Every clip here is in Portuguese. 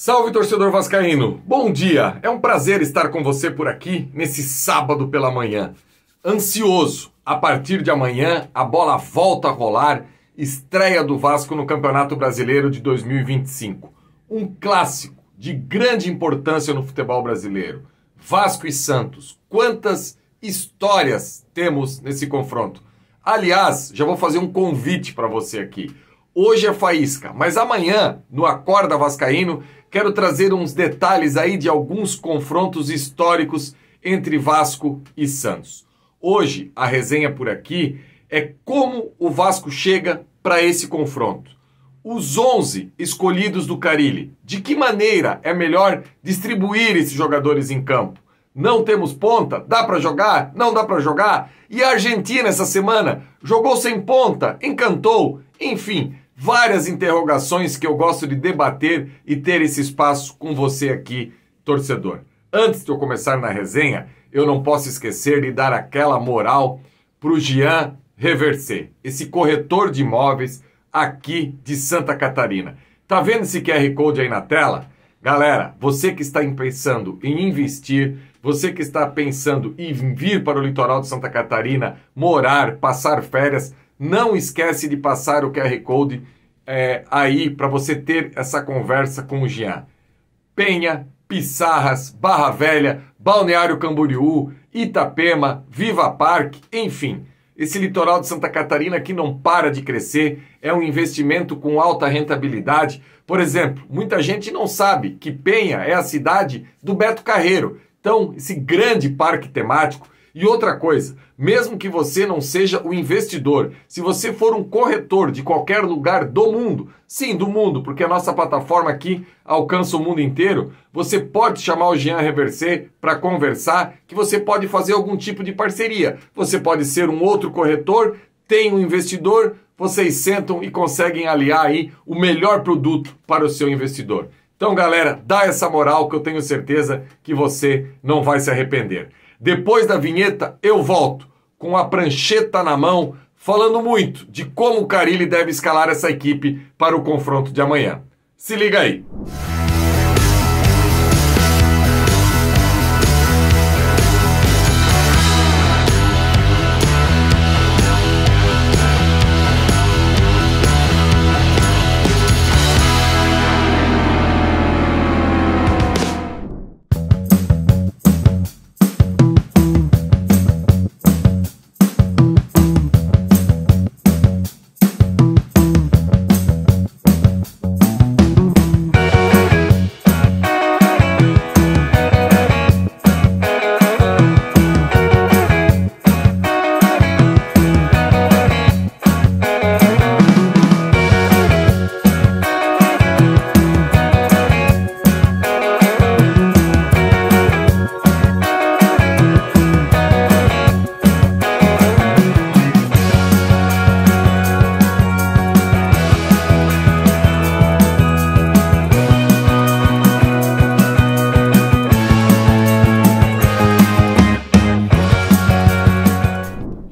Salve, torcedor vascaíno! Bom dia! É um prazer estar com você por aqui nesse sábado pela manhã. Ansioso, a partir de amanhã a bola volta a rolar, estreia do Vasco no Campeonato Brasileiro de 2025. Um clássico de grande importância no futebol brasileiro. Vasco e Santos, quantas histórias temos nesse confronto? Aliás, já vou fazer um convite para você aqui. Hoje é faísca, mas amanhã, no Acorda Vascaíno, quero trazer uns detalhes aí de alguns confrontos históricos entre Vasco e Santos. Hoje, a resenha por aqui é como o Vasco chega para esse confronto. Os 11 escolhidos do Carille. De que maneira é melhor distribuir esses jogadores em campo? Não temos ponta? Dá para jogar? Não dá para jogar? E a Argentina essa semana? Jogou sem ponta? Encantou? Enfim, várias interrogações que eu gosto de debater e ter esse espaço com você aqui, torcedor. Antes de eu começar na resenha, eu não posso esquecer de dar aquela moral pro Jean Reversé, esse corretor de imóveis aqui de Santa Catarina. Tá vendo esse QR Code aí na tela? Galera, você que está pensando em investir, você que está pensando em vir para o litoral de Santa Catarina, morar, passar férias, não esquece de passar o QR Code aí para você ter essa conversa com o Jean. Penha, Pissarras, Barra Velha, Balneário Camboriú, Itapema, Viva Parque, enfim. Esse litoral de Santa Catarina que não para de crescer, é um investimento com alta rentabilidade. Por exemplo, muita gente não sabe que Penha é a cidade do Beto Carreiro. Então, esse grande parque temático. E outra coisa, mesmo que você não seja o investidor, se você for um corretor de qualquer lugar do mundo, sim, do mundo, porque a nossa plataforma aqui alcança o mundo inteiro, você pode chamar o Jean Reversé para conversar, que você pode fazer algum tipo de parceria. Você pode ser um outro corretor, tem um investidor, vocês sentam e conseguem aliar aí o melhor produto para o seu investidor. Então, galera, dá essa moral que eu tenho certeza que você não vai se arrepender. Depois da vinheta, eu volto com a prancheta na mão, falando muito de como o Carille deve escalar essa equipe para o confronto de amanhã. Se liga aí!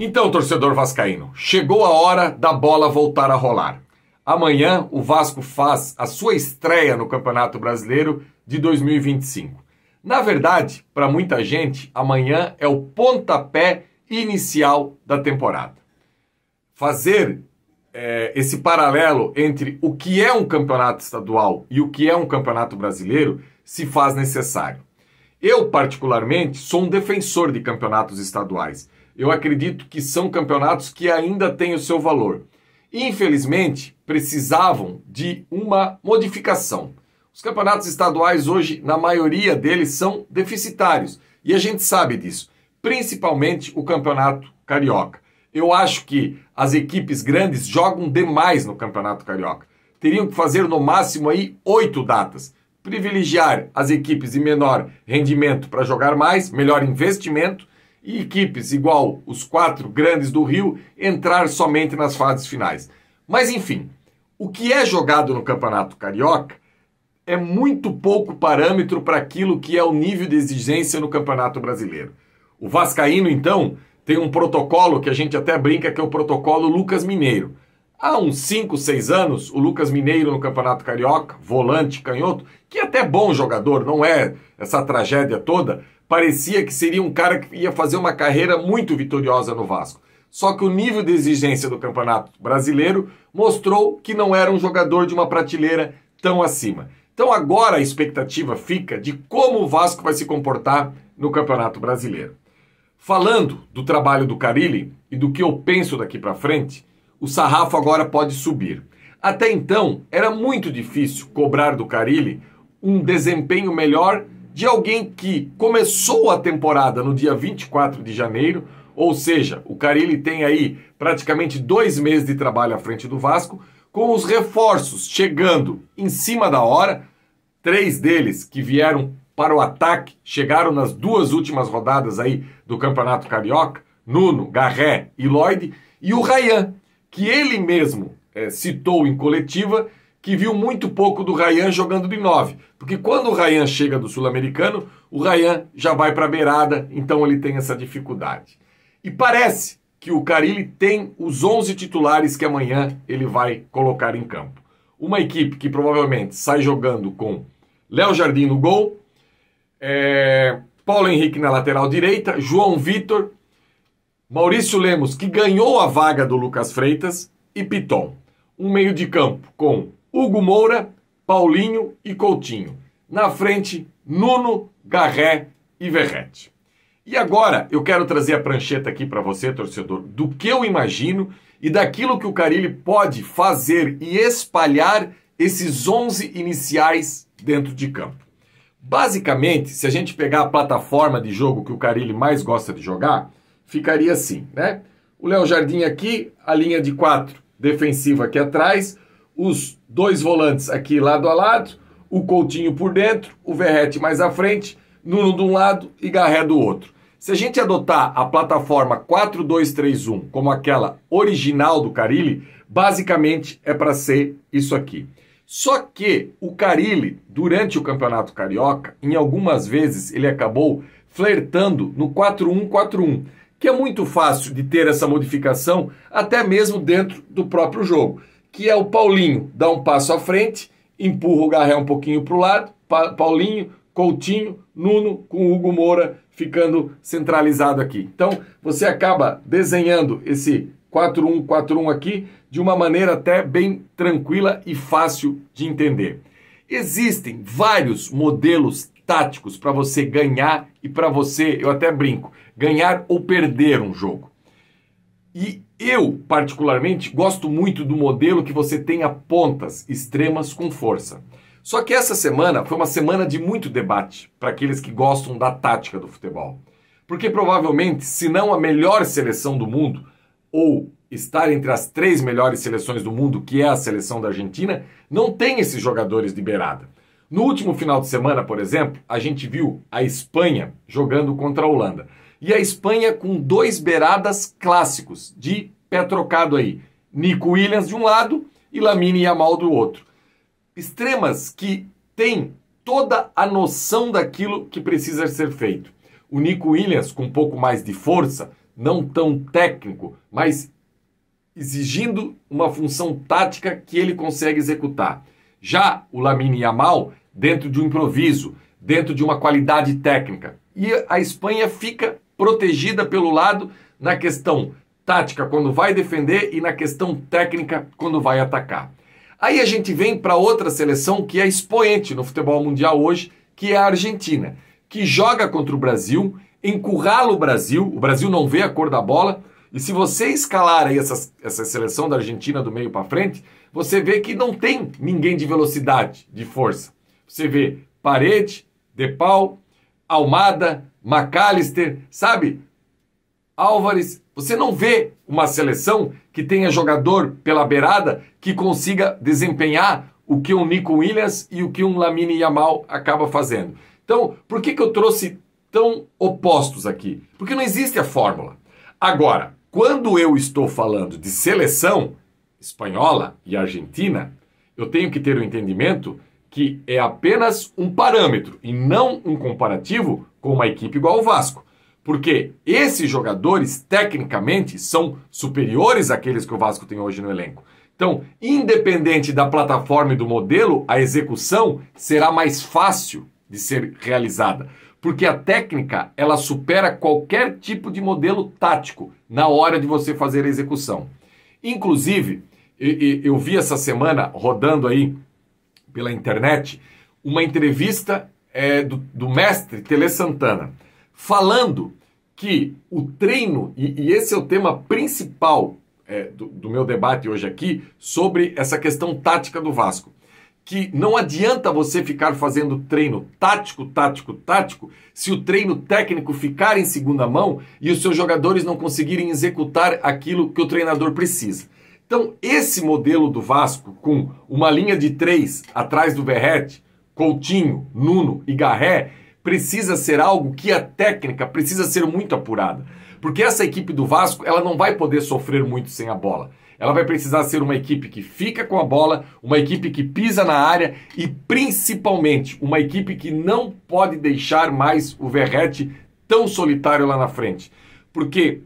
Então, torcedor vascaíno, chegou a hora da bola voltar a rolar. Amanhã o Vasco faz a sua estreia no Campeonato Brasileiro de 2025. Na verdade, para muita gente, amanhã é o pontapé inicial da temporada. Fazer esse paralelo entre o que é um campeonato estadual e o que é um campeonato brasileiro se faz necessário. Eu, particularmente, sou um defensor de campeonatos estaduais. Eu acredito que são campeonatos que ainda têm o seu valor. Infelizmente, precisavam de uma modificação. Os campeonatos estaduais hoje, na maioria deles, são deficitários. E a gente sabe disso. Principalmente o campeonato carioca. Eu acho que as equipes grandes jogam demais no campeonato carioca. Teriam que fazer no máximo aí 8 datas. Privilegiar as equipes de menor rendimento para jogar mais, melhor investimento, e equipes igual os 4 grandes do Rio entrar somente nas fases finais. Mas enfim, o que é jogado no Campeonato Carioca é muito pouco parâmetro para aquilo que é o nível de exigência no Campeonato Brasileiro. O vascaíno, então, tem um protocolo que a gente até brinca que é o protocolo Lucas Mineiro. Há uns 5, 6 anos, o Lucas Mineiro no Campeonato Carioca, volante, canhoto, que é até bom jogador, não é essa tragédia toda. Parecia que seria um cara que ia fazer uma carreira muito vitoriosa no Vasco. Só que o nível de exigência do Campeonato Brasileiro mostrou que não era um jogador de uma prateleira tão acima. Então agora a expectativa fica de como o Vasco vai se comportar no Campeonato Brasileiro. Falando do trabalho do Carille e do que eu penso daqui para frente, o sarrafo agora pode subir. Até então, era muito difícil cobrar do Carille um desempenho melhor de alguém que começou a temporada no dia 24 de janeiro, ou seja, o Carille tem aí praticamente 2 meses de trabalho à frente do Vasco, com os reforços chegando em cima da hora, 3 deles que vieram para o ataque, chegaram nas 2 últimas rodadas aí do Campeonato Carioca, Nuno, Garré e Lloyd, e o Rayan, que ele mesmo citou em coletiva, que viu muito pouco do Rayan jogando de 9, porque quando o Rayan chega do Sul-Americano, o Rayan já vai para a beirada, então ele tem essa dificuldade. E parece que o Carille tem os 11 titulares que amanhã ele vai colocar em campo. Uma equipe que provavelmente sai jogando com Léo Jardim no gol, Paulo Henrique na lateral direita, João Vitor, Maurício Lemos, que ganhou a vaga do Lucas Freitas, e Piton. Um meio de campo com Hugo Moura, Paulinho e Coutinho. Na frente, Nuno, Garré e Verratti. E agora eu quero trazer a prancheta aqui para você, torcedor, do que eu imagino e daquilo que o Carille pode fazer e espalhar esses 11 iniciais dentro de campo. Basicamente, se a gente pegar a plataforma de jogo que o Carille mais gosta de jogar, ficaria assim, né? O Léo Jardim aqui, a linha de 4 defensiva aqui atrás, os 2 volantes aqui lado a lado, o Coutinho por dentro, o Verratti mais à frente, Nuno de um lado e Garré do outro. Se a gente adotar a plataforma 4-2-3-1 como aquela original do Carille, basicamente é para ser isso aqui. Só que o Carille, durante o Campeonato Carioca, em algumas vezes ele acabou flertando no 4-1-4-1, que é muito fácil de ter essa modificação até mesmo dentro do próprio jogo, que é o Paulinho dar um passo à frente, empurra o Garré um pouquinho para o lado, Paulinho, Coutinho, Nuno com o Hugo Moura ficando centralizado aqui. Então você acaba desenhando esse 4-1-4-1 aqui de uma maneira até bem tranquila e fácil de entender. Existem vários modelos táticos para você ganhar e para você, eu até brinco, ganhar ou perder um jogo. E eu, particularmente, gosto muito do modelo que você tenha pontas extremas com força. Só que essa semana foi uma semana de muito debate para aqueles que gostam da tática do futebol. Porque provavelmente, se não a melhor seleção do mundo, ou estar entre as 3 melhores seleções do mundo, que é a seleção da Argentina, não tem esses jogadores de beirada. No último final de semana, por exemplo, a gente viu a Espanha jogando contra a Holanda. E a Espanha com 2 beiradas clássicos, de pé trocado aí. Nico Williams de um lado e Lamine Yamal do outro. Extremas que têm toda a noção daquilo que precisa ser feito. O Nico Williams com um pouco mais de força, não tão técnico, mas exigindo uma função tática que ele consegue executar. Já o Lamine Yamal, dentro de um improviso, dentro de uma qualidade técnica. E a Espanha fica protegida pelo lado na questão tática quando vai defender e na questão técnica quando vai atacar. Aí a gente vem para outra seleção que é expoente no futebol mundial hoje, que é a Argentina, que joga contra o Brasil, encurrala o Brasil não vê a cor da bola, e se você escalar aí essa seleção da Argentina do meio para frente, você vê que não tem ninguém de velocidade, de força. Você vê Paredes, De Paul, Almada, McAllister, sabe? Álvares. Você não vê uma seleção que tenha jogador pela beirada que consiga desempenhar o que um Nico Williams e o que um Lamine Yamal acaba fazendo. Então, por que eu trouxe tão opostos aqui? Porque não existe a fórmula. Agora, quando eu estou falando de seleção espanhola e argentina, eu tenho que ter o entendimento que é apenas um parâmetro e não um comparativo com uma equipe igual ao Vasco. Porque esses jogadores, tecnicamente, são superiores àqueles que o Vasco tem hoje no elenco. Então, independente da plataforma e do modelo, a execução será mais fácil de ser realizada, porque a técnica ela supera qualquer tipo de modelo tático na hora de você fazer a execução. Inclusive, eu vi essa semana, rodando aí pela internet, uma entrevista do mestre Tele Santana, falando que o treino, e esse é o tema principal do meu debate hoje aqui, sobre essa questão tática do Vasco, que não adianta você ficar fazendo treino tático, se o treino técnico ficar em segunda mão e os seus jogadores não conseguirem executar aquilo que o treinador precisa. Então, esse modelo do Vasco, com uma linha de 3 atrás do Verratti, Coutinho, Nuno e Garré, precisa ser algo que a técnica precisa ser muito apurada. Porque essa equipe do Vasco, ela não vai poder sofrer muito sem a bola. Ela vai precisar ser uma equipe que fica com a bola, uma equipe que pisa na área e, principalmente, uma equipe que não pode deixar mais o Verratti tão solitário lá na frente. Porque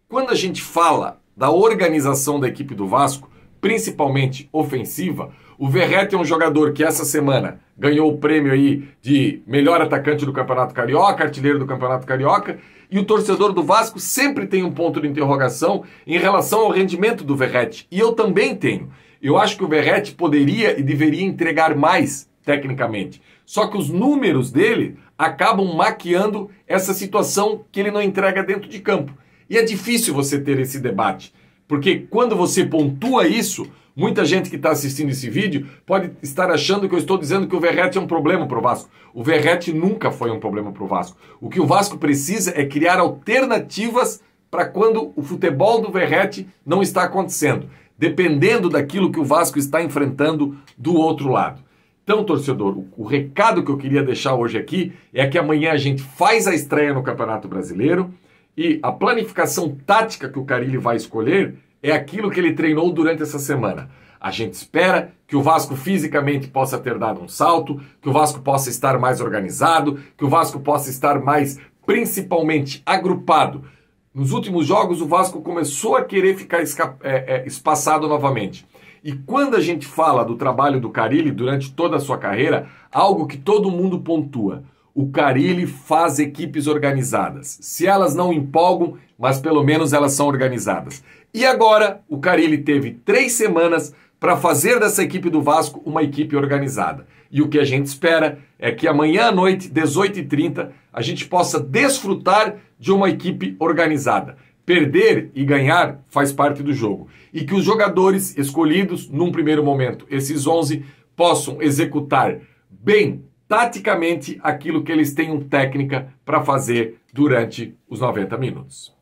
quando a gente fala da organização da equipe do Vasco, principalmente ofensiva, o Verratti é um jogador que essa semana ganhou o prêmio aí de melhor atacante do Campeonato Carioca, artilheiro do Campeonato Carioca, e o torcedor do Vasco sempre tem um ponto de interrogação em relação ao rendimento do Verratti. E eu também tenho. Eu acho que o Verratti poderia e deveria entregar mais tecnicamente. Só que os números dele acabam maquiando essa situação que ele não entrega dentro de campo. E é difícil você ter esse debate, porque quando você pontua isso, muita gente que está assistindo esse vídeo pode estar achando que eu estou dizendo que o Verratti é um problema para o Vasco. O Verratti nunca foi um problema para o Vasco. O que o Vasco precisa é criar alternativas para quando o futebol do Verratti não está acontecendo, dependendo daquilo que o Vasco está enfrentando do outro lado. Então, torcedor, o recado que eu queria deixar hoje aqui é que amanhã a gente faz a estreia no Campeonato Brasileiro e a planificação tática que o Carille vai escolher é aquilo que ele treinou durante essa semana. A gente espera que o Vasco fisicamente possa ter dado um salto, que o Vasco possa estar mais organizado, que o Vasco possa estar mais, principalmente, agrupado. Nos últimos jogos, o Vasco começou a querer ficar espaçado novamente. E quando a gente fala do trabalho do Carille durante toda a sua carreira, algo que todo mundo pontua: o Carille faz equipes organizadas. Se elas não empolgam, mas pelo menos elas são organizadas. E agora, o Carille teve 3 semanas para fazer dessa equipe do Vasco uma equipe organizada. E o que a gente espera é que amanhã à noite, 18h30, a gente possa desfrutar de uma equipe organizada. Perder e ganhar faz parte do jogo. E que os jogadores escolhidos, num primeiro momento, esses 11, possam executar bem, taticamente, aquilo que eles tenham técnica para fazer durante os 90 minutos.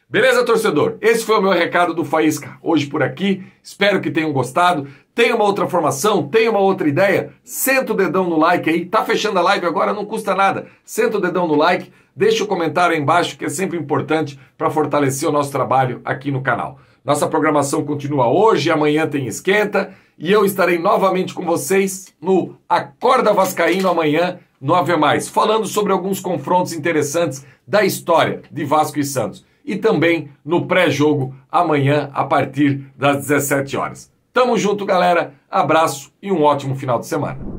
Beleza, torcedor? Esse foi o meu recado do Faísca hoje por aqui. Espero que tenham gostado. Tem uma outra formação? Tem uma outra ideia? Senta o dedão no like aí. Tá fechando a live agora, não custa nada. Senta o dedão no like, deixa o comentário aí embaixo, que é sempre importante para fortalecer o nosso trabalho aqui no canal. Nossa programação continua hoje, amanhã tem Esquenta, e eu estarei novamente com vocês no Acorda Vascaíno amanhã, no Ave Mais, falando sobre alguns confrontos interessantes da história de Vasco e Santos. E também no pré-jogo amanhã, a partir das 17 horas. Tamo junto, galera. Abraço e um ótimo final de semana.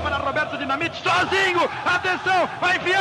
Para Roberto Dinamite, sozinho, atenção, vai vir